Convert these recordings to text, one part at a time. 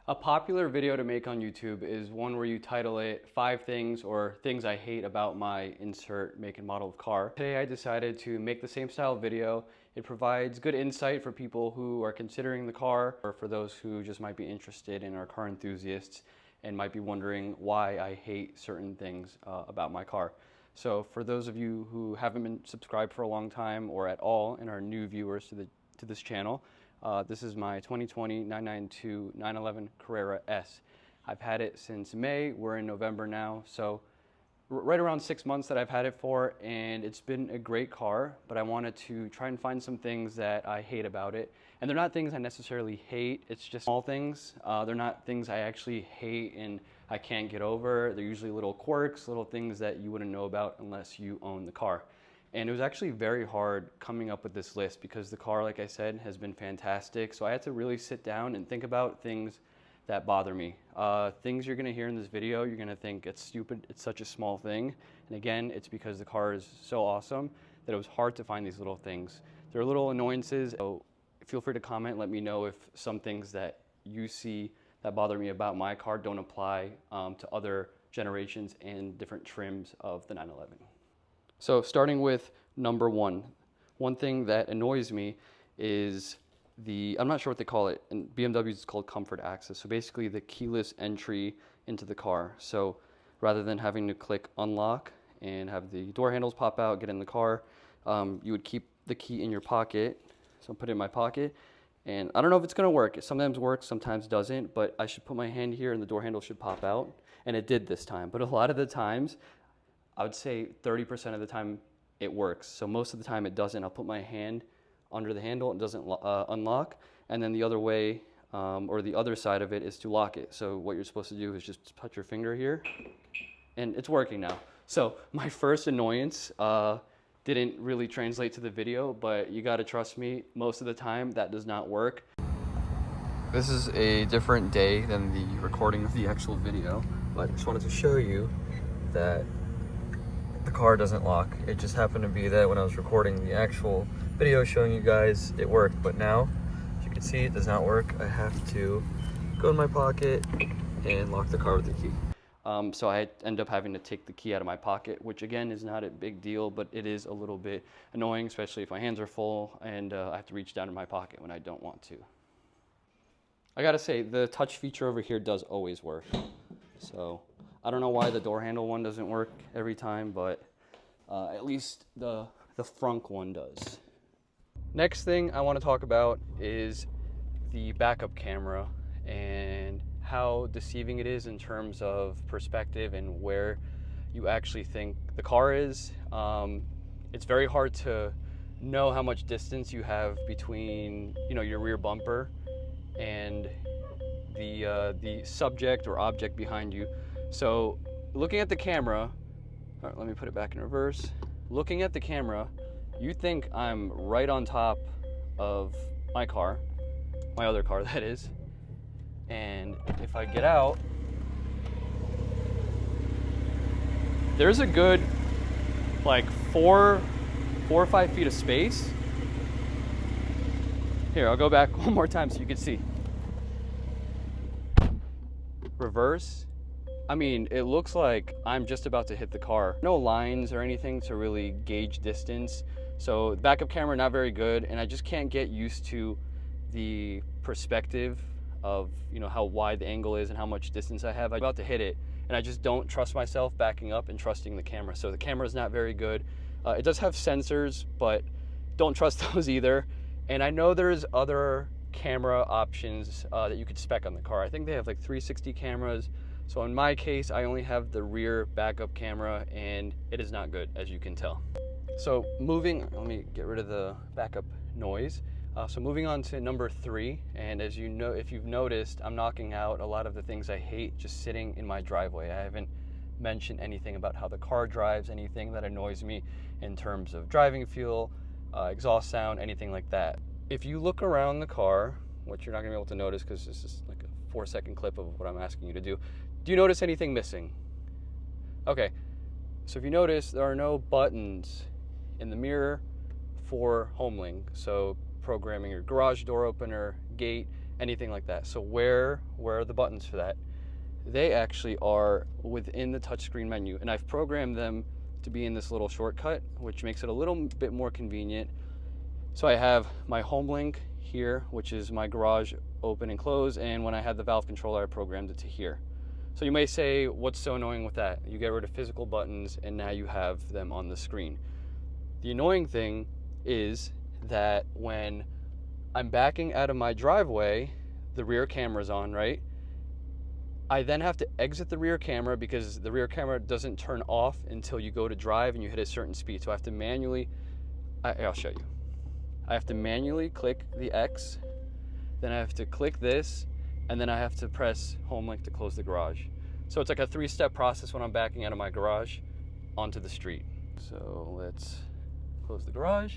A popular video to make on YouTube is one where you title it 5 things or things I hate about my insert make and model of car. Today I decided to make the same style video. It provides good insight for people who are considering the car or for those who just might be interested and are car enthusiasts and might be wondering why I hate certain things about my car. So for those of you who haven't been subscribed for a long time or at all and are new viewers to this channel, this is my 2020 992 911 Carrera S. I've had it since May. We're in November now, so right around 6 months that I've had it for, and it's been a great car, but I wanted to try and find some things that I hate about it. And they're not things I necessarily hate, it's just small things. They're not things I actually hate and I can't get over. They're usually little quirks, little things that you wouldn't know about unless you own the car. And it was actually very hard coming up with this list because the car, like I said, has been fantastic. So I had to really sit down and think about things that bother me. Things you're gonna hear in this video, you're gonna think it's stupid, it's such a small thing. And again, it's because the car is so awesome that it was hard to find these little things. There are little annoyances, so feel free to comment, let me know if some things that you see that bother me about my car don't apply to other generations and different trims of the 911. So starting with number one thing that annoys me is I'm not sure what they call it, in BMWs it's called comfort access. So basically the keyless entry into the car. So rather than having to click unlock and have the door handles pop out, get in the car, you would keep the key in your pocket. So put it in my pocket, and I don't know if it's gonna work. It sometimes works, sometimes doesn't, but I should put my hand here and the door handle should pop out. And it did this time, but a lot of the times, I would say 30% of the time it works. So most of the time it doesn't. I'll put my hand under the handle, it doesn't unlock. And then the other way, or the other side of it is to lock it. So what you're supposed to do is just put your finger here, and it's working now. So my first annoyance didn't really translate to the video, but you gotta trust me, most of the time that does not work. This is a different day than the recording of the actual video, but I just wanted to show you that the car doesn't lock. It just happened to be that when I was recording the actual video showing you guys it worked, but now as you can see it does not work. I have to go in my pocket and lock the car with the key. So I end up having to take the key out of my pocket, which again is not a big deal, but it is a little bit annoying, especially if my hands are full and I have to reach down in my pocket when I don't want to. I gotta say, the touch feature over here does always work. So I don't know why the door handle one doesn't work every time, but at least the front one does. Next thing I want to talk about is the backup camera and how deceiving it is in terms of perspective and where you actually think the car is. It's very hard to know how much distance you have between your rear bumper and the subject or object behind you. So looking at the camera, all right, let me put it back in reverse. Looking at the camera, you think I'm right on top of my car, my other car that is. And if I get out, there's a good like 4 or 5 feet of space. Here, I'll go back one more time so you can see. Reverse. I mean, it looks like I'm just about to hit the car. No lines or anything to really gauge distance. So the backup camera, not very good. And I just can't get used to the perspective of how wide the angle is and how much distance I have. I'm about to hit it and I just don't trust myself backing up and trusting the camera. So the camera is not very good. It does have sensors, but don't trust those either. And I know there's other camera options that you could spec on the car. I think they have like 360 cameras. So in my case, I only have the rear backup camera and it is not good, as you can tell. So let me get rid of the backup noise. So moving on to number 3, and as you know, if you've noticed, I'm knocking out a lot of the things I hate just sitting in my driveway. I haven't mentioned anything about how the car drives, anything that annoys me in terms of driving feel, exhaust sound, anything like that. If you look around the car, which you're not gonna be able to notice because this is like a 4-second clip of what I'm asking you to do you notice anything missing? Okay, so if you notice, there are no buttons in the mirror for HomeLink. So programming your garage door opener, gate, anything like that. So where are the buttons for that? They actually are within the touchscreen menu, and I've programmed them to be in this little shortcut, which makes it a little bit more convenient. So I have my HomeLink here, which is my garage open and close, and when I had the valve controller, I programmed it to here. So you may say, what's so annoying with that? You get rid of physical buttons, and now you have them on the screen. The annoying thing is that when I'm backing out of my driveway, the rear camera's on, right? I then have to exit the rear camera because the rear camera doesn't turn off until you go to drive and you hit a certain speed. So I have to manually, I'll show you. I have to manually click the X, then I have to click this, and then I have to press HomeLink to close the garage. So it's like a 3-step process when I'm backing out of my garage onto the street. So let's close the garage.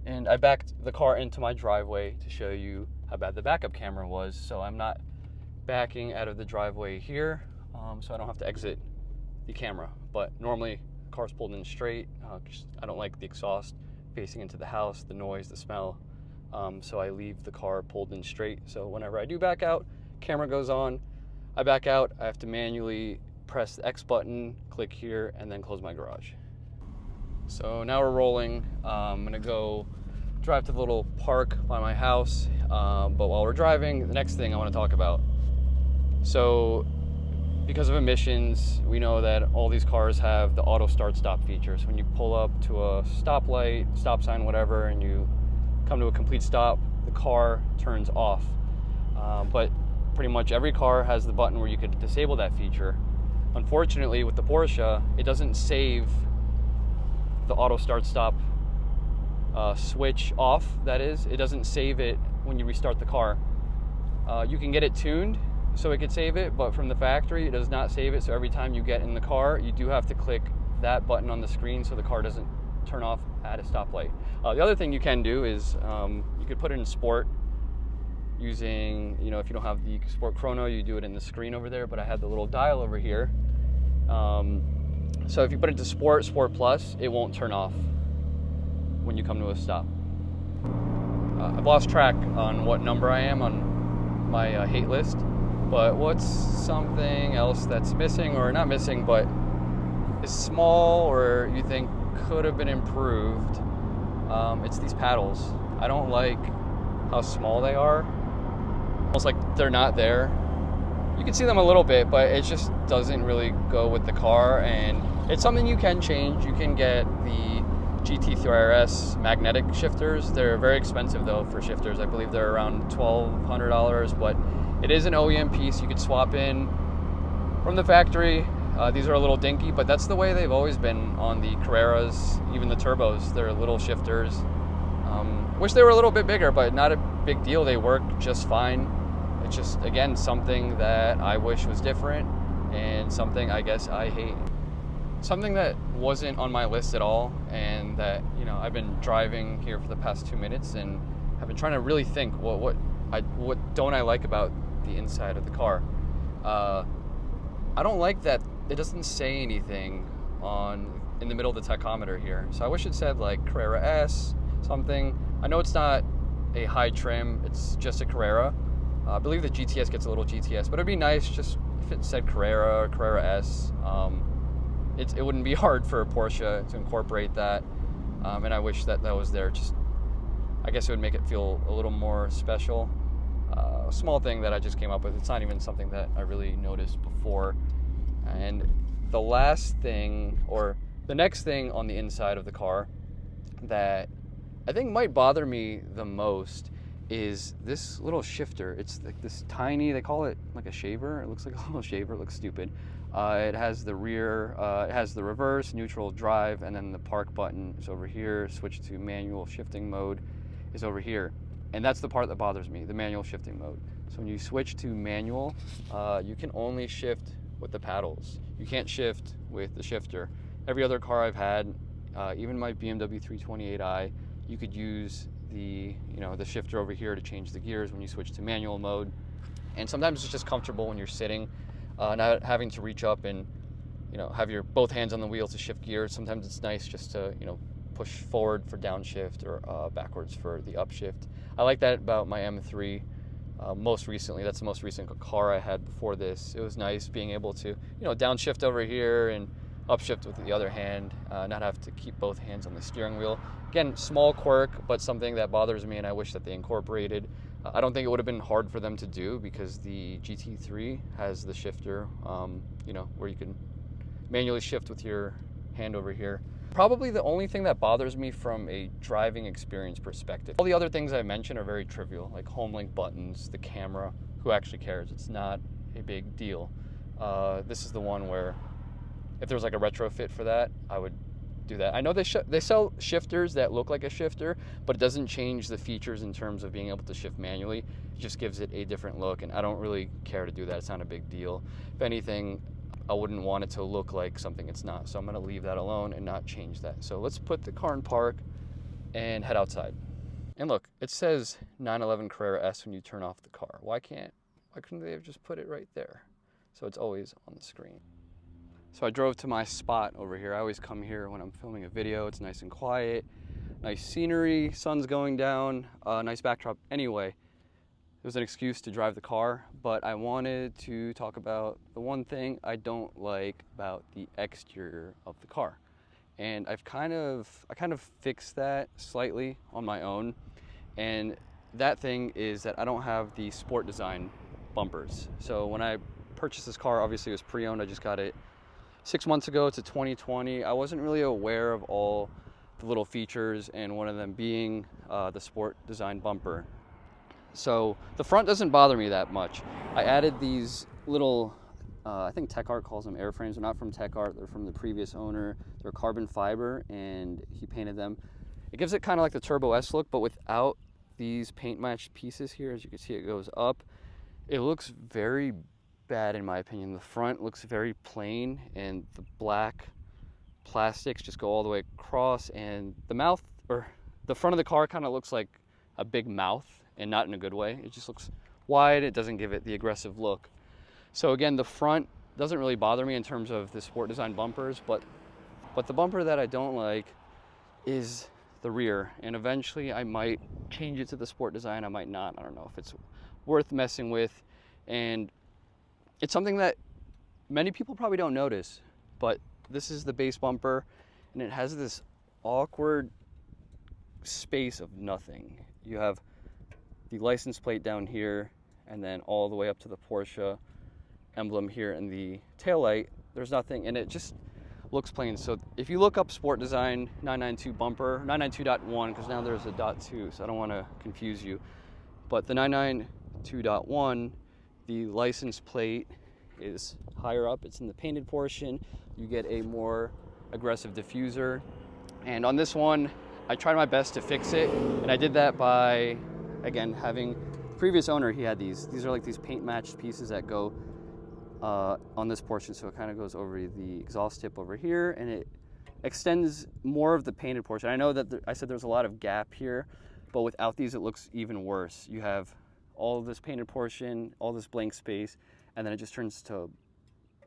And I backed the car into my driveway to show you how bad the backup camera was. So I'm not backing out of the driveway here, so I don't have to exit the camera. But normally, car's pulled in straight. I don't like the exhaust facing into the house, the noise, the smell. So I leave the car pulled in straight. So whenever I do back out, camera goes on. I back out, I have to manually press the X button, click here, and then close my garage. So now we're rolling. I'm gonna go drive to the little park by my house. But while we're driving, the next thing I wanna talk about. So because of emissions, we know that all these cars have the auto start stop feature. So when you pull up to a stoplight, stop sign, whatever, and you come to a complete stop, the car turns off. But pretty much every car has the button where you could disable that feature. Unfortunately, with the Porsche, it doesn't save the auto start stop switch off, that is. It doesn't save it when you restart the car. You can get it tuned so it could save it, but from the factory, it does not save it. So every time you get in the car, you do have to click that button on the screen so the car doesn't turn off at a stoplight. The other thing you can do is you could put it in sport using, if you don't have the sport chrono, you do it in the screen over there, but I had the little dial over here. So if you put it into sport plus, it won't turn off when you come to a stop. I've lost track on what number I am on my hate list, but what's something else that's missing, or not missing, but is small or you think could have been improved? It's these paddles. I don't like how small they are. Almost like they're not there. You can see them a little bit, but it just doesn't really go with the car, and it's something you can change. You can get the Carrera S magnetic shifters. They're very expensive though for shifters. I believe they're around $1,200, but it is an OEM piece. You could swap in from the factory. These are a little dinky, but that's the way they've always been on the Carreras, even the turbos. They're little shifters. Wish they were a little bit bigger, but not a big deal. They work just fine. It's just, again, something that I wish was different, and something I guess I hate. Something that wasn't on my list at all, and that, I've been driving here for the past 2 minutes and have been trying to really think, what don't I like about the inside of the car? I don't like that it doesn't say anything in the middle of the tachometer here. So I wish it said like Carrera S, something. I know it's not a high trim, it's just a Carrera. I believe the GTS gets a little GTS, but it'd be nice just if it said Carrera or Carrera S. It wouldn't be hard for a Porsche to incorporate that, and I wish that was there. Just, I guess it would make it feel a little more special. A small thing that I just came up with. It's not even something that I really noticed before. And the last thing, or the next thing on the inside of the car that I think might bother me the most is this little shifter. It's like this tiny, they call it like a shaver. It looks like a little shaver, it looks stupid. It has the rear, it has the reverse, neutral, drive, and then the park button is over here. Switch to manual shifting mode is over here. And that's the part that bothers me, the manual shifting mode. So when you switch to manual, you can only shift with the paddles. You can't shift with the shifter. Every other car I've had, even my BMW 328i, you could use the shifter over here to change the gears when you switch to manual mode. And sometimes it's just comfortable when you're sitting, not having to reach up and have your both hands on the wheel to shift gears. Sometimes it's nice just to push forward for downshift or backwards for the upshift. I like that about my M3. most recently. That's the most recent car I had before this. It was nice being able to, downshift over here and upshift with the other hand, not have to keep both hands on the steering wheel. Again, small quirk, but something that bothers me and I wish that they incorporated. I don't think it would have been hard for them to do because the GT3 has the shifter, where you can manually shift with your hand over here. Probably the only thing that bothers me from a driving experience perspective. All the other things I mentioned are very trivial, like HomeLink buttons, the camera. Who actually cares? It's not a big deal. This is the one where if there was like a retrofit for that, I would do that. I know they sell shifters that look like a shifter, but it doesn't change the features in terms of being able to shift manually. It just gives it a different look, and I don't really care to do that. It's not a big deal. If anything, I wouldn't want it to look like something it's not, so I'm gonna leave that alone and not change that. So let's put the car in park and head outside. And look, it says 911 Carrera S when you turn off the car. Why couldn't they have just put it right there? So it's always on the screen. So I drove to my spot over here. I always come here when I'm filming a video. It's nice and quiet, nice scenery, sun's going down, nice backdrop. Anyway, it was an excuse to drive the car, but I wanted to talk about the one thing I don't like about the exterior of the car. And I kind of fixed that slightly on my own. And that thing is that I don't have the sport design bumpers. So when I purchased this car, obviously it was pre-owned. I just got it 6 months ago. It's a 2020. I wasn't really aware of all the little features, and one of them being the sport design bumper. So the front doesn't bother me that much. I added these little, I think Tech Art calls them airframes. They're not from Tech Art, they're from the previous owner. They're carbon fiber, and he painted them. It gives it kind of like the Turbo S look, but without these paint matched pieces here. As you can see, it goes up. It looks very bad in my opinion. The front looks very plain, and the black plastics just go all the way across, and the mouth, or the front of the car, kind of looks like a big mouth, and not in a good way. It just looks wide. It doesn't give it the aggressive look. So again, the front doesn't really bother me in terms of the sport design bumpers, but the bumper that I don't like is the rear, and eventually I might change it to the sport design. I might not. I don't know if it's worth messing with, and it's something that many people probably don't notice, but this is the base bumper, and it has this awkward space of nothing. You have the license plate down here, and then all the way up to the Porsche emblem here in the taillight. There's nothing, and it just looks plain. So if you look up sport design 992 bumper, 992.1, because now there's a .2, so I don't want to confuse you, but the 992.1, the license plate is higher up. It's in the painted portion. You get a more aggressive diffuser, and on this one I tried my best to fix it, and I did that by, again, having the previous owner, he had these are like these paint matched pieces that go on this portion, so it kind of goes over the exhaust tip over here, and it extends more of the painted portion. I know that I said there's a lot of gap here, but without these it looks even worse. You have all of this painted portion, all this blank space, and then it just turns to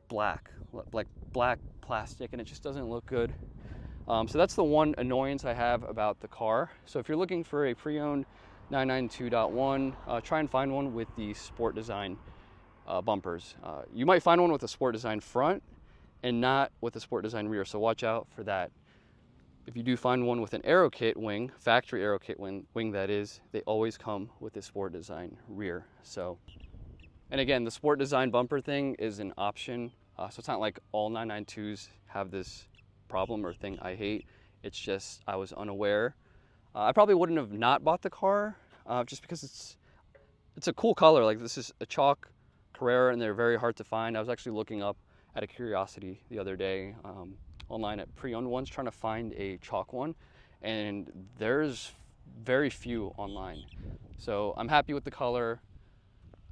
black, like black plastic, and it just doesn't look good. So that's the one annoyance I have about the car. So if you're looking for a pre-owned 992.1, try and find one with the sport design bumpers. You might find one with a sport design front and not with a sport design rear, so watch out for that. If you do find one with an aero kit wing, factory aero kit wing that is, they always come with a sport design rear. So, and again, the sport design bumper thing is an option, so it's not like all 992s have this problem or thing I hate. It's just I was unaware. I probably wouldn't have not bought the car just because it's a cool color. Like, this is a chalk Carrera, and they're very hard to find. I was actually looking up at a curiosity the other day online at pre-owned ones, trying to find a chalk one, and there's very few online. So I'm happy with the color,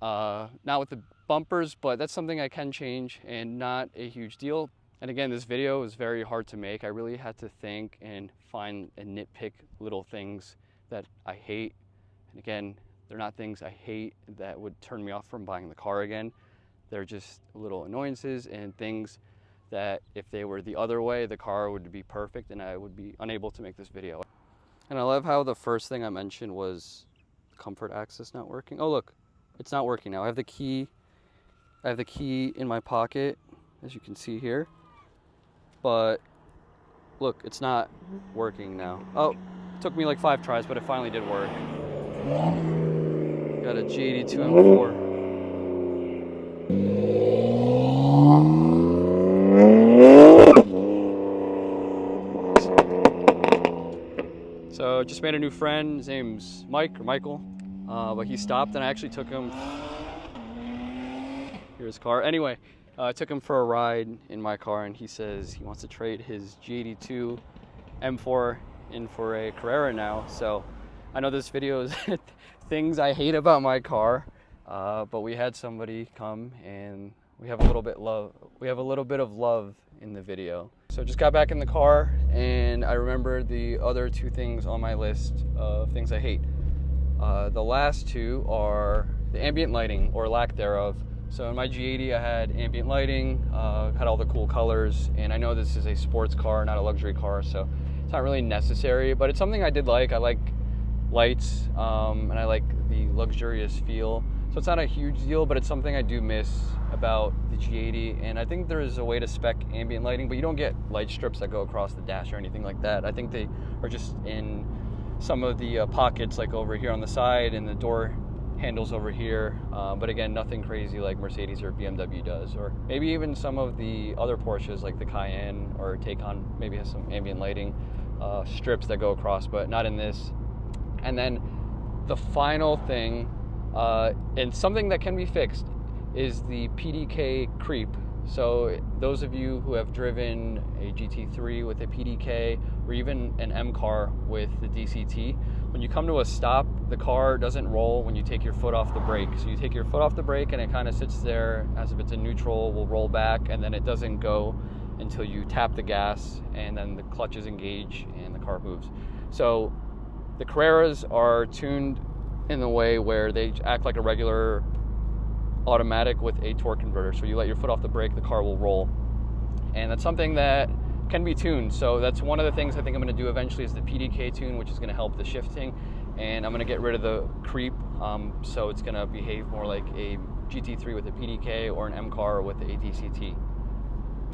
not with the bumpers, but that's something I can change and not a huge deal. And again, this video is very hard to make. I really had to think and find and nitpick little things that I hate. And again, they're not things I hate that would turn me off from buying the car again. They're just little annoyances and things that if they were the other way, the car would be perfect and I would be unable to make this video. And I love how the first thing I mentioned was the comfort access not working. Oh look, It's not working now. I have the key in my pocket, as you can see here. But look, it's not working now. Oh, it took me like 5 tries, but it finally did work. Got a G82 M4. So just made a new friend. His name's Mike or Michael, but he stopped, and I actually took him. Here's his car. Anyway, I took him for a ride in my car, and he says he wants to trade his G82 M4 in for a Carrera now. So I know this video is things I hate about my car, but we had somebody come, and we have a little bit of love in the video. So just got back in the car, and I remembered the other 2 things on my list of things I hate. The last 2 are the ambient lighting, or lack thereof. So in my G80 I had ambient lighting, had all the cool colors, and I know this is a sports car, not a luxury car, so it's not really necessary, but it's something I did like. I like lights, and I like the luxurious feel. So it's not a huge deal, but it's something I do miss about the G80, and I think there is a way to spec ambient lighting, but you don't get light strips that go across the dash or anything like that. I think they are just in some of the pockets, like over here on the side, and the door handles over here, but again, nothing crazy like Mercedes or BMW does, or maybe even some of the other Porsches like the Cayenne or Taycan maybe has some ambient lighting strips that go across, but not in this. And then the final thing, and something that can be fixed, is the PDK creep. So those of you who have driven a GT3 with a PDK, or even an M car with the DCT, when you come to a stop, the car doesn't roll when you take your foot off the brake. So you take your foot off the brake and it kind of sits there as if it's in neutral, will roll back, and then it doesn't go until you tap the gas, and then the clutches engage and the car moves. So the Carreras are tuned in the way where they act like a regular automatic with a torque converter. So you let your foot off the brake, the car will roll. And that's something that can be tuned. So that's one of the things I think I'm going to do eventually, is the PDK tune, which is going to help the shifting. And I'm going to get rid of the creep, so it's going to behave more like a GT3 with a PDK or an M car with a DCT.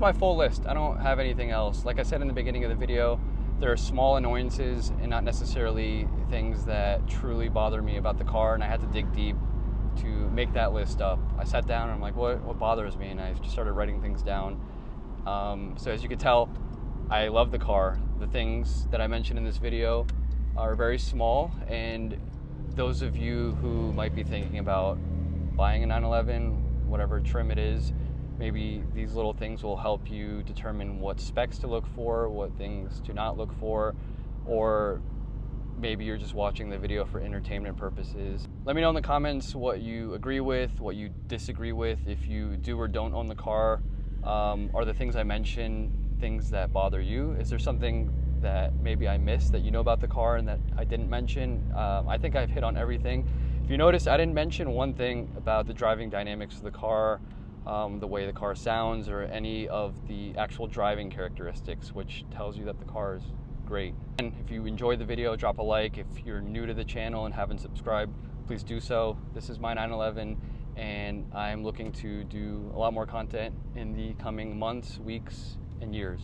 My full list. I don't have anything else. Like I said in the beginning of the video, there are small annoyances and not necessarily things that truly bother me about the car, and I had to dig deep to make that list up. I sat down and I'm like, what bothers me? And I just started writing things down. So as you can tell, I love the car. The things that I mentioned in this video are very small, and those of you who might be thinking about buying a 911, whatever trim it is, maybe these little things will help you determine what specs to look for, what things to not look for, or maybe you're just watching the video for entertainment purposes. Let me know in the comments what you agree with, what you disagree with, if you do or don't own the car. Are the things I mentioned things that bother you? Is there something that maybe I missed that you know about the car and that I didn't mention? I think I've hit on everything. If you notice, I didn't mention one thing about the driving dynamics of the car, the way the car sounds, or any of the actual driving characteristics, which tells you that the car is great. And if you enjoyed the video, drop a like. If you're new to the channel and haven't subscribed, please do so. This is my 911, and I'm looking to do a lot more content in the coming months, weeks, and years.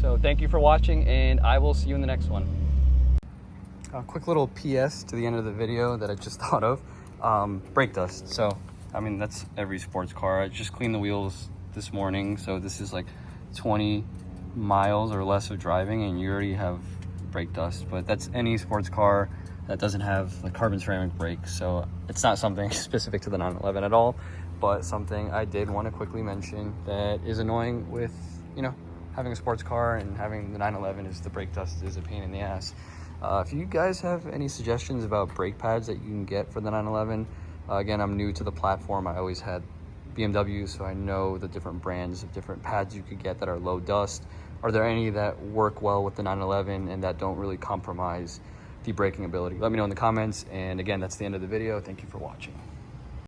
So thank you for watching, and I will see you in the next one. A quick little PS to the end of the video that I just thought of. Brake dust. So, I mean, that's every sports car. I just cleaned the wheels this morning, so this is like 20 miles or less of driving and you already have brake dust. But that's any sports car that doesn't have like carbon ceramic brakes, so it's not something specific to the 911 at all, but something I did want to quickly mention that is annoying with, you know, having a sports car and having the 911 is the brake dust is a pain in the ass. If you guys have any suggestions about brake pads that you can get for the 911, again, I'm new to the platform. I always had BMW, so I know the different brands of different pads you could get that are low dust. Are there any that work well with the 911 and that don't really compromise the braking ability? Let me know in the comments. And again, that's the end of the video. Thank you for watching.